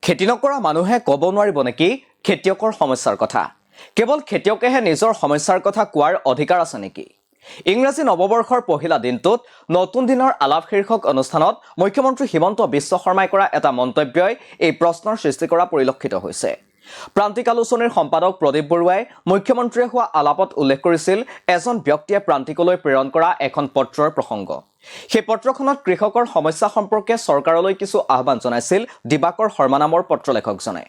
খেতি নকৰা মানুহে ক'ব নোৱাৰিব নেকি খেতিয়কৰ সমস্যাৰ কথা কেৱল খেতিয়কেহে নিজৰ সমস্যাৰ কথা কোৱাৰ অধিকাৰ আছে নেকি ইংৰাজী নৱবৰ্ষৰ পহিলা দিনটোত নতুন দিনৰ আলাপ শীৰ্ষক অনুষ্ঠানত মুখ্যমন্ত্ৰী হিমন্ত বিশ্ব শৰ্মাই কৰা এটা মন্তব্যই এই প্ৰশ্নৰ সৃষ্টি কৰা পৰিলক্ষিত হৈছে প্ৰান্তিক আলোচনীৰ সম্পাদক প্ৰদীপ বৰুৱাই মুখ্যমন্ত্ৰীয়ে হোৱা আলাপত উল্লেখ কৰিছিল এজন ব্যক্তিয়ে প্ৰান্তিকলৈ প্ৰেৰণ কৰা এখন পত্ৰৰ প্ৰসংগ সেই পত্ৰখনত কৃষকৰ সমস্যা সম্পৰ্কে চৰকাৰলৈ কিছু আহ্বান জনাইছিল দিবাকৰ শৰ্মা নামৰ পত্ৰলেখকজনে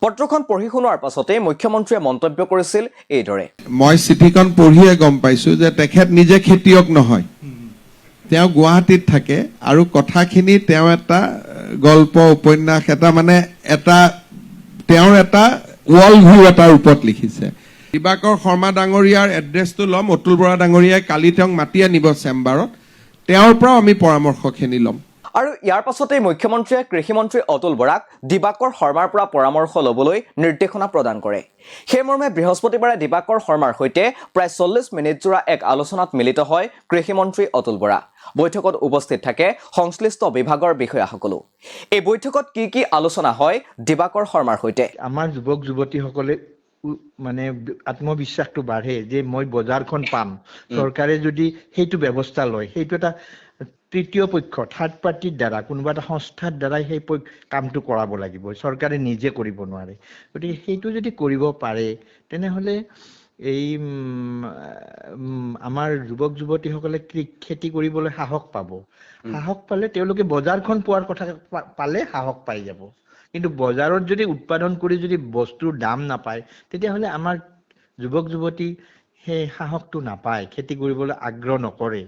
পত্ৰখন পঢ়ি শুনোৱাৰ পাছতে মুখ্যমন্ত্ৰীয়ে মন্তব্য কৰিছিল এইদৰে মই চিঠিখন পঢ়িয়ে গম পাইছো যে তেখেত নিজে খেতিয়ক নহয় তেওঁ গুৱাহাটীত থাকে আৰু কথাখিনি তেওঁ এটা গল্প উপন্যাস এটা তেওঁৰ এটা ওয়াল ভিউ এটাৰ ওপৰত লিখিছে দিবাকৰ শৰ্মা ডাঙৰীয়াৰ এড্ৰেছটো ল'ম অতুল বৰা ডাঙৰীয়াই কালি তেওঁক মাতি আনিব চেম্বাৰত তেওঁৰ পৰা আমি পৰামৰ্শখিনি ল'ম আৰু ইয়াৰ পাছতে মুখ্যমন্ত্ৰীয়ে কৃষিমন্ত্ৰী অতুল বৰাক দিবাকৰ শৰ্মাৰ পৰা পৰামৰ্শ ল'বলৈ নিৰ্দেশনা প্ৰদান কৰে সেই মৰ্মে বৃহস্পতিবাৰে দিবাকৰ শৰ্মাৰ সৈতে প্ৰায় 40 মিনিট জোৰা এক আলোচনাত মিলিত হয় কৃষিমন্ত্ৰী অতুল বৰা বৈঠকত উপস্থিত থাকে সংশ্লিষ্ট বিভাগৰ বিষয়াসকলো এই বৈঠকত কি আলোচনা হয় দিবাকৰ শৰ্মাৰ সৈতে আমাৰ যুৱক যুৱতীসকলে মানে আত্মবিশ্বাসটো বাঢ়ে যে মই বজাৰখন পাম চৰকাৰে যদি সেইটো ব্যৱস্থা লয় সেইটো এটা তৃতীয় পক্ষ থাৰ্ড পাৰ্টিৰ দ্বাৰা কোনোবা এটা সংস্থাৰ দ্বাৰা সেই কামটো কৰাব লাগিব চৰকাৰে নিজে কৰিব নোৱাৰে গতিকে সেইটো যদি কৰিব পাৰে তেনেহলে এই আমাৰ যুৱক যুৱতীসকলে খেতি কৰিবলৈ সাহস পালে তেওঁলোকে বজাৰখন পোৱাৰ কথা পালে সাহস পাই যাব কিন্তু বজাৰত যদি উৎপাদন কৰি যদি বস্তুৰ দাম নাপায় তেতিয়াহলে আমাৰ যুৱক যুৱতী সেই সাহসটো নাপায় খেতি কৰিবলৈ আগ্ৰহ নকৰে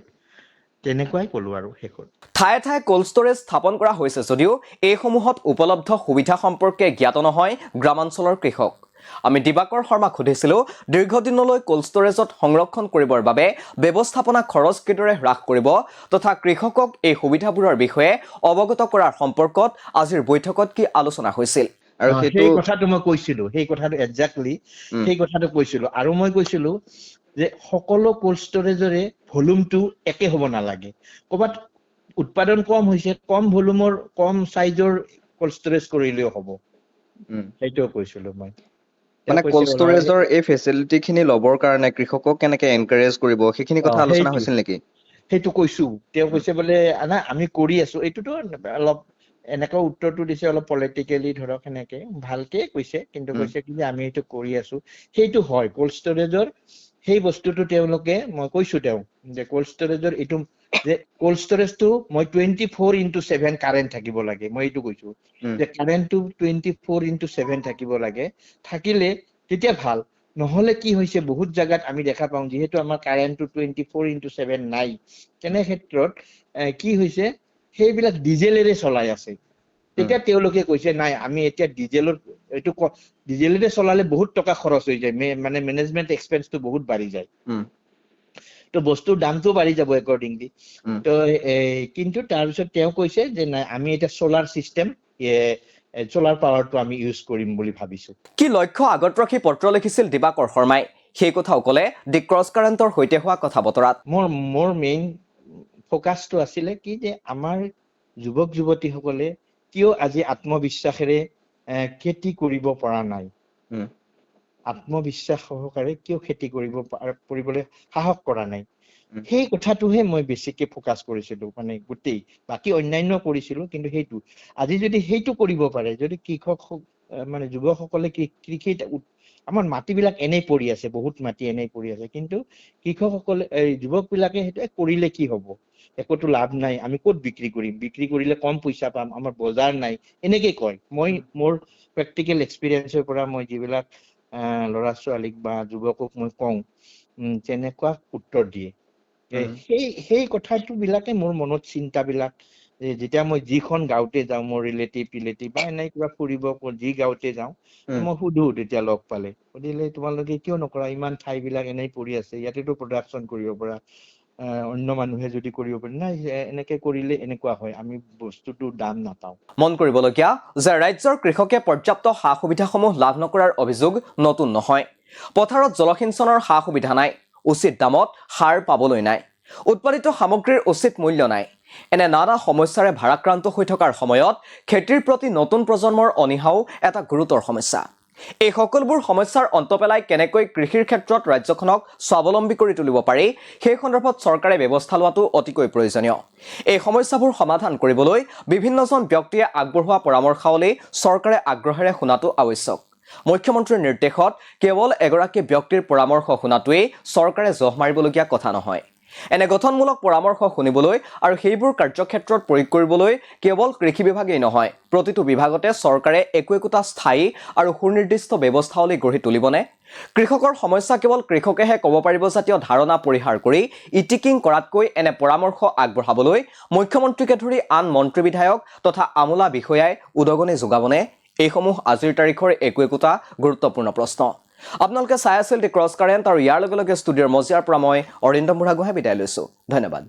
তেনেকুৱাই কলো আৰু শেষত ঠায়ে ঠায়ে কোল্ড ষ্টৰেজ স্থাপন কৰা হৈছে যদিও এই সমূহত উপলব্ধ সুবিধা সম্পৰ্কে জ্ঞাত নহয় গ্ৰামাঞ্চলৰ কৃষক আমি দিবাকৰ শৰ্মাক সুধিছিলো দীৰ্ঘদিনলৈ কোল্ড ষ্টৰেজত সংৰক্ষণ কৰিবৰ বাবে ব্যৱস্থাপনা খৰচ কিদৰে হ্ৰাস কৰিব তথা কৃষকক এই সুবিধাবোৰৰ বিষয়ে অৱগত কৰাৰ সম্পৰ্কত আজিৰ বৈঠকত কি আলোচনা হৈছিল আৰু সেই কথাটো মই কৈছিলো সেই কথাটো একজাক্টলি সেই কথাটো কৈছিলো আৰু মই কৈছিলো যে সকলো কোল্ড ষ্টৰেজৰে ভলিউমটো একে হ'ব নালাগে ক'বাত উৎপাদন কম হৈছে কম ভলিউমৰ কম সাইজৰ কোল্ড ষ্টৰেজ কৰিলেও হ'ব সেইটো কৈছিলো মই মানে কোল্ড ষ্টৰেজৰ এই ফেসিলিটি খিনি লবৰ কাৰণে কৃষকক কেনেকৈ এনকাৰেজ কৰিব সেইখিনি কথা আলোচনা হৈছিল নেকি সেইটো কৈছো তেওঁ কৈছে বলে না আমি কৰি আছো এইটোতো অলপ এনেকৈ উত্তৰটো দিছে অলপ পলিটিক্যালি ধৰক এনেকে ভালকে কৈছে কিন্তু কৈছে কি আমি এইটো কৰি আছো সেইটো হয় কোল্ড ষ্টৰেজৰ সেই বস্তুটো তেওঁলোকে মই কৈছো তেওঁ যে কোল্ড ষ্টৰেজৰ এইটো যে কোল্ড ষ্টৰেজটো মই 24/7 কাৰেন্ট থাকিব লাগে মই এইটো কৈছো যে কাৰেন্টটো 24/7 থাকিব লাগে থাকিলে তেতিয়া ভাল নহলে কি হৈছে বহুত জায়গাত আমি দেখা পাওঁ যেহেতু আমাৰ কাৰেন্টটো 24/7 নাই তেনে ক্ষেত্ৰত কি হৈছে সেইবিলাক ডিজেলেৰে চলাই আছে তেতিয়া তেওঁলোকে কৈছে নাই আমি এতিয়া ডিজেলৰ এইটো ডিজেলেৰে চলালে বহুত টকা খৰচ হৈ যায় মানে মেনেজমেন্ট এক্সপেন্সটো বহুত বাঢ়ি যায় তো বস্তুৰ দামটো বাঢ়ি যাব একৰ্ডিংলি তো কিন্তু তাৰপিছত তেওঁ কৈছে যে নাই আমি এটা সোলাৰ সিস্টেম সোলাৰ পাৱাৰটো আমি ইউজ কৰিম বুলি ভাবিছো কি লক্ষ্য আগত ৰাখি পত্ৰ লিখিছিল দিবাকৰ শৰ্মাই সেই কথা ক'লে দি ক্ৰছ কাৰেণ্টৰ সৈতে হোৱা কথা বতৰাত মোৰ মেইন ফোকাসটো আছিল কি যে আমাৰ যুৱক যুৱতীসকলে কিয় আজি আত্মবিশ্বাসেৰে খেতি কৰিব পৰা নাই আত্মবিশ্বাস সহকাৰে কিয় খেতি কৰিবলৈ সাহস কৰা নাই সেই কথাটোহে মই বেছিকে ফোকাস কৰিছিলো মানে গোটেই বাকি অন্যান্য কৰিছিলো কিন্তু সেইটো আজি যদি সেইটো কৰিব পাৰে যদি কৃষক মানে যুৱকসকলে কৃষিত আমাৰ মাটিবিলাক এনেই পৰি আছে বহুত মাটি এনেই পৰি আছে কিন্তু কৃষকসকলে যুৱক বিলাকে সেইটো কৰিলে কি হ'ব একোটো লাভ নাই আমি ক'ত বিক্ৰী কৰিলে কম পইচা পাম আমাৰ বজাৰ নাই এনেকে কয় মই মোৰ প্ৰেক্টিকেল এক্সপেৰিয়েন্সৰ পৰা মই যিবিলাক ল'ৰা ছোৱালীক বা যুৱকক মই কওঁ তেনেকুৱা উত্তৰ দিয়ে সেই কথাটো বিলাকে মোৰ মনত চিন্তাবিলাক যেতিয়া মই যিখন গাঁৱতে যাওঁ মোৰ ৰিলেটিভ বা এনে কিবা ফুৰিব যি গাঁৱতে যাওঁ মই সুধো তেতিয়া লগ পালে সুধিলে তোমালোকে কিয় নকৰা ইমান ঠাইবিলাক এনেই পৰি আছে ইয়াতেতো প্ৰডাকশ্যন কৰিব পৰা অন্য মানুহে যদি কৰিব পাৰে নাই এনেকে কৰিলে এনেকুৱা হয় আমি বস্তুটোৰ দাম নাপাওঁ মন কৰিবলগীয়া যে ৰাজ্যৰ কৃষকে পৰ্যাপ্ত সা-সুবিধাসমূহ লাভ নকৰাৰ অভিযোগ নতুন নহয় পথাৰত জলসিঞ্চনৰ সা-সুবিধা নাই উচিত দামত সাৰ পাবলৈ নাই উৎপাদিত সামগ্ৰীৰ উচিত মূল্য নাই এনে নানা সমস্যাৰে ভাৰাক্ৰান্ত হৈ থকাৰ সময়ত খেতিৰ প্ৰতি নতুন প্ৰজন্মৰ অনীহাও এটা গুৰুতৰ সমস্যা। এই সকলোবোৰ সমস্যাৰ অন্ত পেলাই কেনেকৈ কৃষিৰ ক্ষেত্ৰত ৰাজ্যখনক স্বাৱলম্বী কৰি তুলিব পাৰি সেই সন্দৰ্ভত চৰকাৰে ব্যৱস্থা লোৱাটো অতিকৈ প্ৰয়োজনীয়। এই সমস্যাবোৰ সমাধান কৰিবলৈ বিভিন্নজন ব্যক্তিয়ে আগবঢ়োৱা পৰামৰ্শাৱলী চৰকাৰে আগ্ৰহেৰে শুনাটো আৱশ্যক। মুখ্যমন্ত্ৰীৰ নিৰ্দেশত কেৱল এগৰাকী ব্যক্তিৰ পৰামৰ্শ শুনাটোৱেই চৰকাৰে জহ মাৰিবলগীয়া কথা নহয়। এনে গঠনমূলক পৰামৰ্শ শুনিবলৈ আৰু সেইবোৰ কাৰ্যক্ষেত্ৰত প্ৰয়োগ কৰিবলৈ কেৱল কৃষি বিভাগেই নহয়, প্ৰতিটো বিভাগতে চৰকাৰে একোটা স্থায়ী আৰু সুনিৰ্দিষ্ট ব্যৱস্থাৱলী গঢ়ি তুলিবনে? কৃষকৰ সমস্যা কেৱল কৃষকেহে ক'ব পাৰিব জাতীয় ধাৰণা পৰিহাৰ কৰি ইটিকিং কৰাতকৈ এনে পৰামৰ্শ আগবঢ়াবলৈ মুখ্যমন্ত্ৰীকে ধৰি আন মন্ত্ৰী বিধায়ক তথা আমোলা বিষয়াই উদগনি যোগাবনে? এইসমূহ আজিৰ তাৰিখৰ একোটা গুৰুত্বপূৰ্ণ প্ৰশ্ন। আপোনালোকে চাই আছিল দি ক্ৰছ কাৰেণ্ট আৰু ইয়াৰ লগে লগে ষ্টুডিঅ'ৰ মজিয়াৰ পৰা মই অৰিন্দম বুঢ়াগোহাঁই বিদায় লৈছোঁ। ধন্যবাদ।